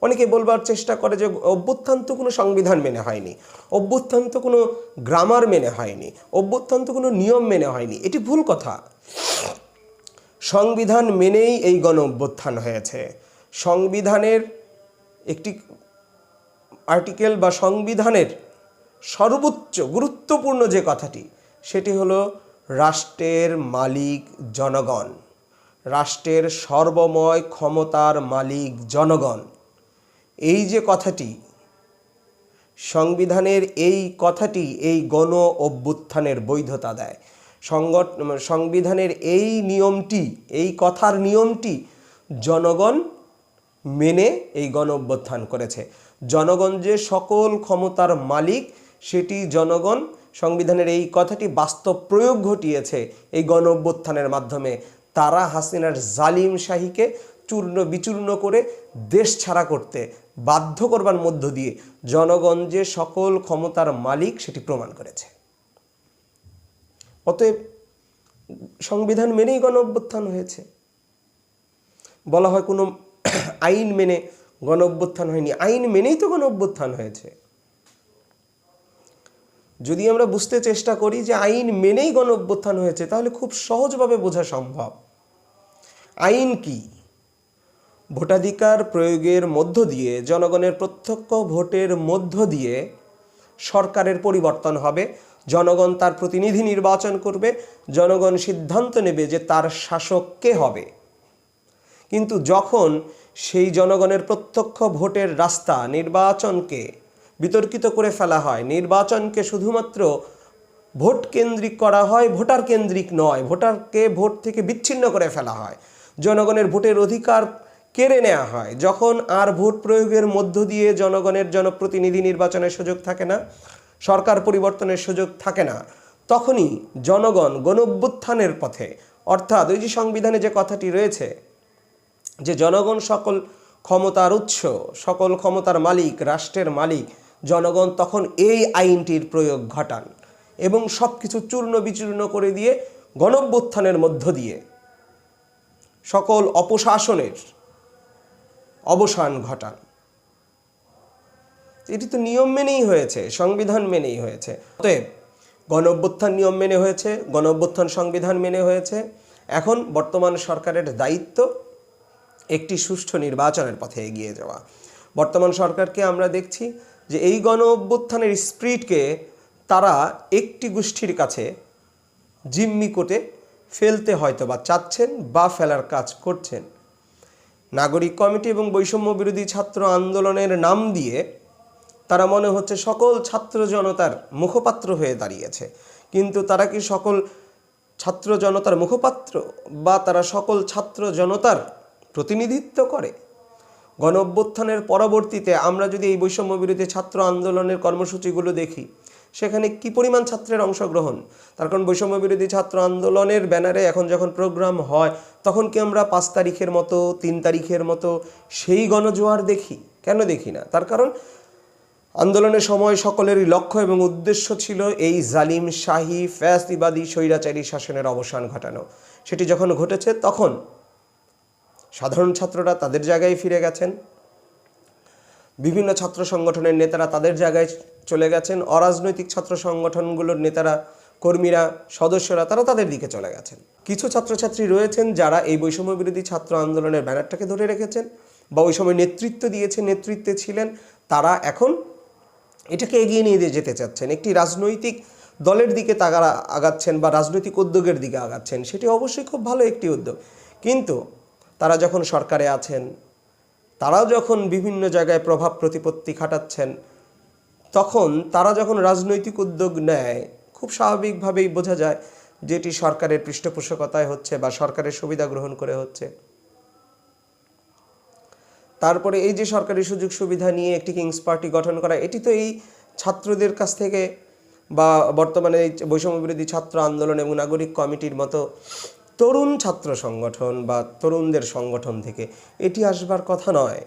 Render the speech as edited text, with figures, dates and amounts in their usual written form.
অনেকে বলবার চেষ্টা করে যে অভ্যুত্থান তো কোনো সংবিধান মেনে হয়নি, অভ্যুত্থান তো কোনো গ্রামার মেনে হয়নি, অভ্যুত্থান তো কোনো নিয়ম মেনে হয়নি। এটি ভুল কথা। সংবিধান মেনেই এই গণ অভ্যুত্থান হয়েছে। সংবিধানের একটি আর্টিকেল বা সংবিধানের সর্বোচ্চ গুরুত্বপূর্ণ যে কথাটি, সেটি হলো রাষ্ট্রের মালিক জনগণ, রাষ্ট্রের সর্বময় ক্ষমতার মালিক জনগণ। এই যে কথাটি, সংবিধানের এই কথাটি এই গণ অভ্যুত্থানের বৈধতা দেয়। সংবিধানের এই নিয়মটি, এই কথার নিয়মটি জনগণ মেনে এই গণ অভ্যুত্থান করেছে। জনগণ যে সকল ক্ষমতার মালিক, সেটি জনগণ সংবিধানের এই কথাটি বাস্তব প্রয়োগ ঘটিয়েছে এই গণ অভ্যুত্থানের মাধ্যমে। তারা হাসিনার জালিম শাহীকে চূর্ণ বিচূর্ণ করে দেশ ছাড়া করতে বাধ্য করবার মধ্য দিয়ে জনগণ যে সকল ক্ষমতার মালিক সেটি প্রমাণ করেছে। অতএব সংবিধান মেনেই গণ অভ্যুত্থান হয়েছে। বলা হয় কোনো আইন মেনে গণ অভ্যুত্থান হয়নি, আইন মেনেই তো গণ অভ্যুত্থান হয়েছে। যদি আমরা বুঝতে চেষ্টা করি যে আইন মেনেই গণ অভ্যুত্থান হয়েছে, তাহলে খুব সহজভাবে বোঝা সম্ভব। আইন কি? ভোটাধিকার প্রয়োগের মধ্য দিয়ে, জনগণের প্রত্যক্ষ ভোটের মধ্য দিয়ে সরকারের পরিবর্তন হবে। জনগণ তার প্রতিনিধি নির্বাচন করবে, জনগণ সিদ্ধান্ত নেবে যে তার শাসক কে হবে। কিন্তু যখন সেই জনগণের প্রত্যক্ষ ভোটের রাস্তা নির্বাচনকে বিতর্কিত করে ফেলা হয়, নির্বাচনকে শুধুমাত্র ভোট কেন্দ্রিক করা হয়, ভোটার কেন্দ্রিক নয়, ভোটারকে ভোট থেকে বিচ্ছিন্ন করে ফেলা হয়, জনগণের ভোটের অধিকার কেড়ে নেওয়া হয়, যখন আর ভোট প্রয়োগের মধ্য দিয়ে জনগণের জনপ্রতিনিধি নির্বাচনের সুযোগ থাকে না, সরকার পরিবর্তনের সুযোগ থাকে না, তখনই জনগণ গণ অভ্যুত্থানের পথে, অর্থাৎ ওই যে সংবিধানে যে কথাটি রয়েছে যে জনগণ সকল ক্ষমতার উৎস, সকল ক্ষমতার মালিক, রাষ্ট্রের মালিক, জনগণ তখন এই আইনটির প্রয়োগ ঘটান এবং সব কিছু চূর্ণ বিচূর্ণ করে দিয়ে গণ অভ্যুত্থানের মধ্য দিয়ে সকল অপশাসনের অবসান ঘটান। এটি তো নিয়ম মেনেই হয়েছে, সংবিধান মেনেই হয়েছে। অতএব গণ অভ্যুত্থান নিয়ম মেনে হয়েছে, গণ অভ্যুত্থান সংবিধান মেনে হয়েছে। এখন বর্তমান সরকারের দায়িত্ব একটি সুষ্ঠু নির্বাচনের পথে এগিয়ে যাওয়া। বর্তমান সরকারকে আমরা দেখছি যে এই গণ অভ্যুত্থানের স্পিরিটকে তারা একটি গোষ্ঠীর কাছে জিম্মি করে ফেলতে হয়তো বা চাচ্ছেন বা ফেলার কাজ করছেন। নাগরিক কমিটি এবং বৈষম্য বিরোধী ছাত্র আন্দোলনের নাম দিয়ে তারা মনে হচ্ছে সকল ছাত্র জনতার মুখপাত্র হয়ে দাঁড়িয়েছে। কিন্তু তারা কি সকল ছাত্র জনতার মুখপাত্র, বা তারা সকল ছাত্র জনতার প্রতিনিধিত্ব করে? গণ অভ্যুত্থানের পরবর্তীতে আমরা যদি এই বৈষম্য বিরোধী ছাত্র আন্দোলনের কর্মসূচিগুলো দেখি, সেখানে কি পরিমাণ ছাত্রের অংশগ্রহণ। তার কারণ বৈষম্য বিরোধী ছাত্র আন্দোলনের ব্যানারে এখন যখন প্রোগ্রাম হয়, তখন কি আমরা 5 তারিখের মতো, 3 তারিখের মতো সেই গণজোয়ার দেখি? কেন দেখি না? তার কারণ আন্দোলনের সময় সকলেরই লক্ষ্য এবং উদ্দেশ্য ছিল এই জালিম শাহী ফ্যাসিবাদী স্বৈরাচারী শাসনের অবসান ঘটানো। সেটি যখন ঘটেছে, তখন সাধারণ ছাত্ররা তাদের জায়গায় ফিরে গেছেন, বিভিন্ন ছাত্র সংগঠনের নেতারা তাদের জায়গায় চলে গেছেন, অরাজনৈতিক ছাত্র সংগঠনগুলোর নেতারা, কর্মীরা, সদস্যরা তারা তাদের দিকে চলে গেছেন। কিছু ছাত্রছাত্রী রয়েছেন যারা এই বৈষম্য বিরোধী ছাত্র আন্দোলনের ব্যানারটাকে ধরে রেখেছেন বা ওই সময় নেতৃত্ব দিয়েছে, নেতৃত্বে ছিলেন। তারা এখন এটাকে এগিয়ে নিয়ে যেতে চাচ্ছেন, একটি রাজনৈতিক দলের দিকে তারা আগাচ্ছেন বা রাজনৈতিক উদ্যোগের দিকে আগাচ্ছেন। সেটি অবশ্যই খুব ভালো একটি উদ্যোগ। কিন্তু তারা যখন সরকারে আছেন, তারাও যখন বিভিন্ন জায়গায় প্রভাব প্রতিপত্তি খাটাচ্ছেন, তখন তারা যখন রাজনৈতিক উদ্যোগ নেয়, খুব স্বাভাবিকভাবেই বোঝা যায় যে এটি সরকারের পৃষ্ঠপোষকতায় হচ্ছে বা সরকারের সুবিধা গ্রহণ করে হচ্ছে। তারপরে এই যে সরকারি সুযোগ সুবিধা নিয়ে একটি কিংস পার্টি গঠন করা, এটি তো এই ছাত্রদের কাছ থেকে বা বর্তমানে এই বৈষম্য বিরোধী ছাত্র আন্দোলন এবং নাগরিক কমিটির মতো তরুণ ছাত্র সংগঠন বা তরুণদের সংগঠন থেকে এটি আসবার কথা নয়।